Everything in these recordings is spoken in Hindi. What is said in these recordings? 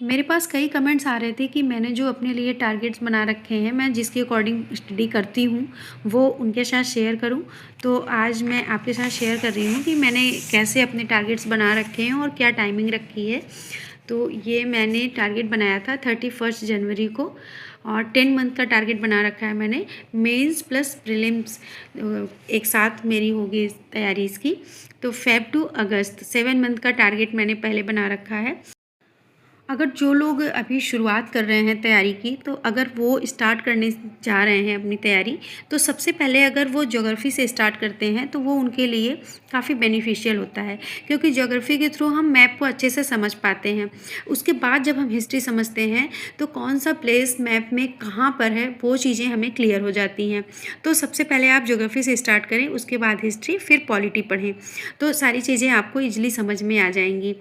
मेरे पास कई कमेंट्स आ रहे थे कि मैंने जो अपने लिए टारगेट्स बना रखे हैं, मैं जिसके अकॉर्डिंग स्टडी करती हूँ वो उनके साथ शेयर करूँ। तो आज मैं आपके साथ शेयर कर रही हूँ कि मैंने कैसे अपने टारगेट्स बना रखे हैं और क्या टाइमिंग रखी है। तो ये मैंने टारगेट बनाया था 31 जनवरी को और 10 मंथ का टारगेट बना रखा है मैंने। मेंस प्लस प्रीलिम्स एक साथ मेरी होगी तैयारी इसकी। तो फेब टू अगस्त 7 मंथ का टारगेट मैंने पहले बना रखा है। अगर जो लोग अभी शुरुआत कर रहे हैं तैयारी की, तो अगर वो स्टार्ट करने जा रहे हैं अपनी तैयारी, तो सबसे पहले अगर वो ज्योग्राफी से स्टार्ट करते हैं तो वो उनके लिए काफ़ी बेनिफिशियल होता है, क्योंकि ज्योग्राफी के थ्रू हम मैप को अच्छे से समझ पाते हैं। उसके बाद जब हम हिस्ट्री समझते हैं तो कौन सा प्लेस मैप में कहाँ पर है वो चीज़ें हमें क्लियर हो जाती हैं। तो सबसे पहले आप ज्योग्राफी से स्टार्ट करें, उसके बाद हिस्ट्री, फिर पॉलिटी पढ़ें, तो सारी चीज़ें आपको ईजिली समझ में आ जाएंगी।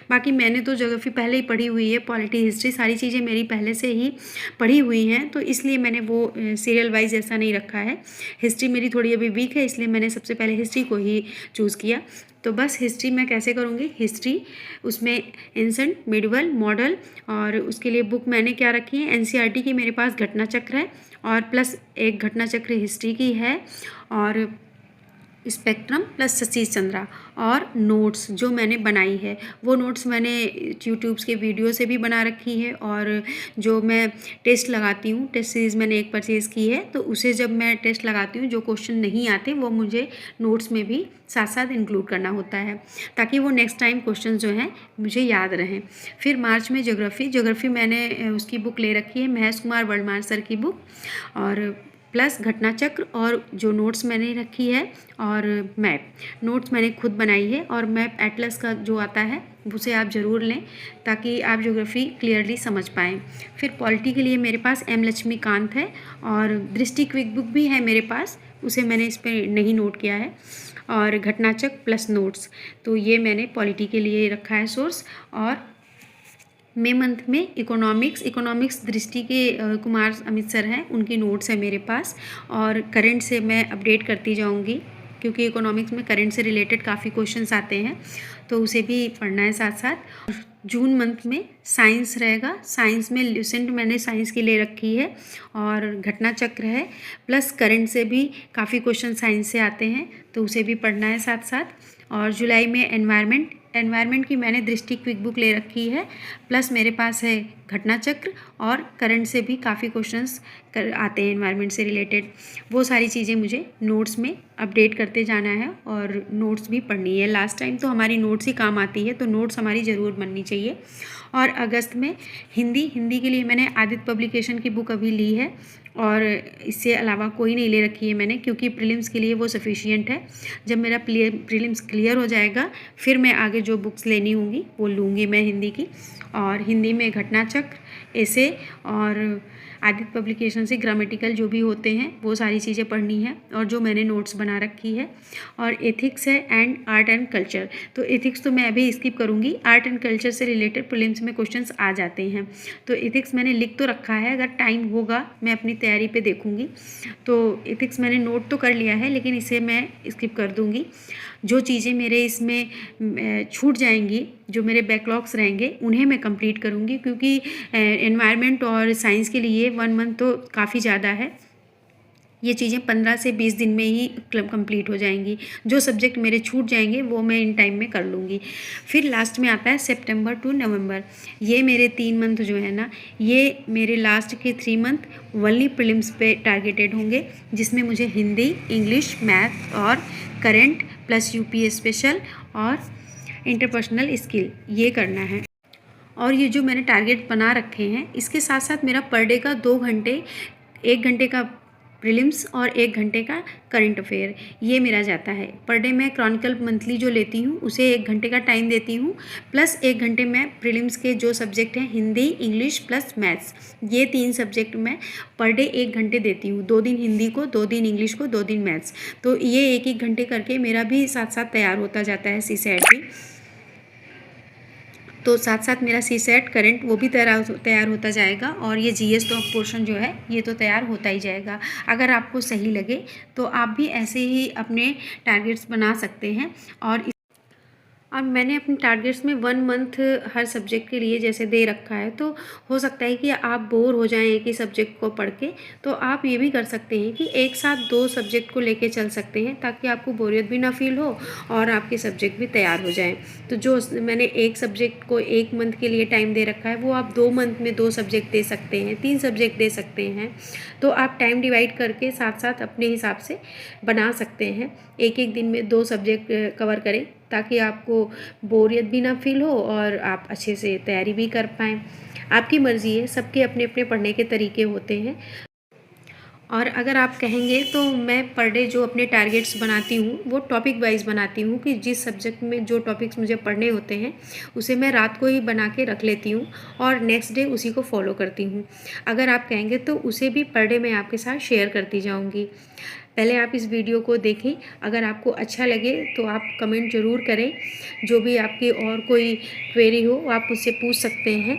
बाकी मैंने तो ज्योग्राफी पहले ही पढ़ी हुई है, पॉलिटी, हिस्ट्री सारी चीज़ें मेरी पहले से ही पढ़ी हुई हैं, तो इसलिए मैंने वो सीरियल वाइज ऐसा नहीं रखा है। हिस्ट्री मेरी थोड़ी अभी वीक है, इसलिए मैंने सबसे पहले हिस्ट्री को ही चूज़ किया। तो बस हिस्ट्री मैं कैसे करूँगी, हिस्ट्री उसमें एंसेंट, मिडिवल, मॉडल, और उसके लिए बुक मैंने क्या रखी है, एनसीईआरटी की मेरे पास घटना चक्र है और प्लस एक घटना चक्र हिस्ट्री की है, और स्पेक्ट्रम प्लस सतीश चंद्रा, और नोट्स जो मैंने बनाई है वो नोट्स मैंने यूट्यूब्स के वीडियो से भी बना रखी है, और जो मैं टेस्ट लगाती हूँ, टेस्ट सीरीज़ मैंने एक परचेज़ की है, तो उसे जब मैं टेस्ट लगाती हूँ जो क्वेश्चन नहीं आते वो मुझे नोट्स में भी साथ साथ इंक्लूड करना होता है, ताकि वो नेक्स्ट टाइम क्वेश्चन जो हैं मुझे याद रहें। फिर मार्च में ज्योग्राफी मैंने उसकी बुक ले रखी है, महेश कुमार वर्मा सर की बुक, और प्लस घटना चक्र, और जो नोट्स मैंने रखी है, और मैप नोट्स मैंने खुद बनाई है, और मैप एटलस का जो आता है उसे आप ज़रूर लें ताकि आप ज्योग्राफी क्लियरली समझ पाएँ। फिर पॉलिटी के लिए मेरे पास एम लक्ष्मीकांत है, और दृष्टि क्विक बुक भी है मेरे पास, उसे मैंने इस पर नहीं नोट किया है, और घटना चक्र प्लस नोट्स, तो ये मैंने पॉलिटी के लिए रखा है सोर्स। और मई मंथ में इकोनॉमिक्स दृष्टि के कुमार अमित सर हैं, उनकी नोट्स है मेरे पास, और करंट से मैं अपडेट करती जाऊंगी, क्योंकि इकोनॉमिक्स में करंट से रिलेटेड काफ़ी क्वेश्चंस आते हैं, तो उसे भी पढ़ना है साथ साथ। जून मंथ में साइंस रहेगा, साइंस में ल्यूसेंट मैंने साइंस की ले रखी है, और घटना चक्र है, प्लस करंट से भी काफ़ी क्वेश्चन साइंस से आते हैं, तो उसे भी पढ़ना है साथ साथ। और जुलाई में एनवायरनमेंट की मैंने दृष्टि क्विक बुक ले रखी है, प्लस मेरे पास है घटना चक्र, और करंट से भी काफ़ी क्वेश्चंस आते हैं एनवायरनमेंट से रिलेटेड, वो सारी चीज़ें मुझे नोट्स में अपडेट करते जाना है, और नोट्स भी पढ़नी है। लास्ट टाइम तो हमारी नोट्स ही काम आती है, तो नोट्स हमारी ज़रूर बननी चाहिए। और अगस्त में हिंदी के लिए मैंने आदित्य पब्लिकेशन की बुक अभी ली है, और इससे अलावा कोई नहीं ले रखी है मैंने, क्योंकि प्रीलिम्स के लिए वो सफिशिएंट है। जब मेरा प्रीलिम्स क्लियर हो जाएगा फिर मैं आगे जो बुक्स लेनी होंगी वो लूँगी मैं हिंदी की। और हिंदी में घटना चक्र, ऐसे, और आदित्य पब्लिकेशन से ग्रामेटिकल जो भी होते हैं वो सारी चीज़ें पढ़नी है, और जो मैंने नोट्स बना रखी है। और एथिक्स है एंड आर्ट एंड कल्चर, तो एथिक्स तो मैं अभी स्किप करूँगी, आर्ट एंड कल्चर से रिलेटेड प्रीलिम्स में क्वेश्चंस आ जाते हैं, तो एथिक्स मैंने लिख तो रखा है, अगर टाइम होगा मैं अपनी तैयारी पे देखूँगी। तो एथिक्स मैंने नोट तो कर लिया है, लेकिन इसे मैं स्किप कर दूँगी। जो चीज़ें मेरे इसमें छूट जाएंगी, जो मेरे बैकलॉग्स रहेंगे, उन्हें मैं कंप्लीट करूँगी, क्योंकि एनवायरनमेंट और साइंस के लिए 1 मंथ तो काफ़ी ज़्यादा है, ये चीज़ें 15 से 20 दिन में ही कंप्लीट हो जाएंगी। जो सब्जेक्ट मेरे छूट जाएंगे वो मैं इन टाइम में कर लूँगी। फिर लास्ट में आता है सितंबर टू नवंबर, ये मेरे 3 मंथ जो है ना, ये मेरे लास्ट के 3 मंथ वनली प्रीलिम्स पे टारगेटेड होंगे, जिसमें मुझे हिंदी, इंग्लिश, मैथ और करंट प्लस यूपी स्पेशल और इंटरपर्सनल स्किल ये करना है। और ये जो मैंने टारगेट बना रखे हैं, इसके साथ साथ मेरा पर डे का 2 घंटे, 1 घंटे का प्रीलिम्स और 1 घंटे का करंट अफेयर, ये मेरा जाता है पर डे। मैं क्रॉनिकल मंथली जो लेती हूँ उसे 1 घंटे का टाइम देती हूँ, प्लस 1 घंटे मैं प्रीलिम्स के जो सब्जेक्ट हैं, हिंदी, इंग्लिश प्लस मैथ्स, ये 3 सब्जेक्ट मैं पर डे 1 घंटे देती हूँ। 2 दिन हिंदी को, 2 दिन इंग्लिश को, 2 दिन मैथ्स, तो ये 1-1 घंटे करके मेरा भी साथ साथ तैयार होता जाता है सीसेट भी। तो साथ साथ मेरा सीसेट करंट वो भी तैयार होता जाएगा, और ये जीएस तो पोर्शन जो है ये तो तैयार होता ही जाएगा। अगर आपको सही लगे तो आप भी ऐसे ही अपने टारगेट्स बना सकते हैं। और और मैंने अपने टारगेट्स में 1 मंथ हर सब्जेक्ट के लिए जैसे दे रखा है, तो हो सकता है कि आप बोर हो जाएँ एक ही सब्जेक्ट को पढ़ के, तो आप ये भी कर सकते हैं कि एक साथ 2 सब्जेक्ट को लेके चल सकते हैं, ताकि आपको बोरियत भी ना फ़ील हो और आपके सब्जेक्ट भी तैयार हो जाएँ। तो जो मैंने एक सब्जेक्ट को 1 मंथ के लिए टाइम दे रखा है, वो आप 2 मंथ में 2 सब्जेक्ट दे सकते हैं, 3 सब्जेक्ट दे सकते हैं। तो आप टाइम डिवाइड करके साथ-साथ अपने हिसाब से बना सकते हैं। एक-एक दिन में 2 सब्जेक्ट कवर करें, ताकि आपको बोरियत भी ना फ़ील हो और आप अच्छे से तैयारी भी कर पाएँ। आपकी मर्ज़ी है, सबके अपने-अपने पढ़ने के तरीके होते हैं। और अगर आप कहेंगे तो मैं पर डे जो अपने टारगेट्स बनाती हूँ, वो टॉपिक वाइज़ बनाती हूँ कि जिस सब्जेक्ट में जो टॉपिक्स मुझे पढ़ने होते हैं, उसे मैं रात को ही बना के रख लेती हूँ और नेक्स्ट डे उसी को फ़ॉलो करती हूँ। अगर आप कहेंगे तो उसे भी पर डे मैं आपके साथ शेयर करती जाऊँगी। पहले आप इस वीडियो को देखें, अगर आपको अच्छा लगे तो आप कमेंट ज़रूर करें। जो भी आपकी और कोई क्वेरी हो, आप मुझसे पूछ सकते हैं।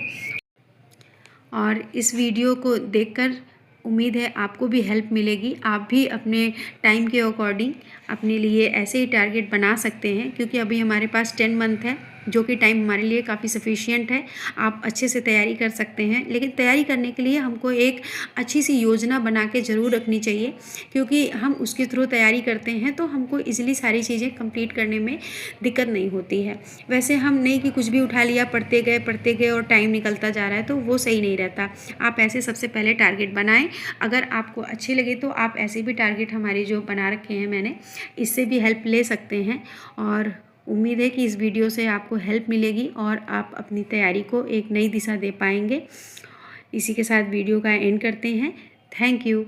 और इस वीडियो को देखकर उम्मीद है आपको भी हेल्प मिलेगी। आप भी अपने टाइम के अकॉर्डिंग अपने लिए ऐसे ही टारगेट बना सकते हैं, क्योंकि अभी हमारे पास 10 मंथ है, जो कि टाइम हमारे लिए काफ़ी सफिशिएंट है। आप अच्छे से तैयारी कर सकते हैं, लेकिन तैयारी करने के लिए हमको एक अच्छी सी योजना बना के ज़रूर रखनी चाहिए, क्योंकि हम उसके थ्रू तैयारी करते हैं तो हमको ईज़िली सारी चीज़ें कंप्लीट करने में दिक्कत नहीं होती है। वैसे हम नहीं कि कुछ भी उठा लिया, पढ़ते गए और टाइम निकलता जा रहा है, तो वो सही नहीं रहता। आप ऐसे सबसे पहले टारगेट बनाएँ। अगर आपको अच्छे लगे तो आप ऐसे भी टारगेट हमारे जो बना रखे हैं मैंने, इससे भी हेल्प ले सकते हैं। और उम्मीद है कि इस वीडियो से आपको हेल्प मिलेगी और आप अपनी तैयारी को एक नई दिशा दे पाएंगे। इसी के साथ वीडियो का एंड करते हैं। Thank you.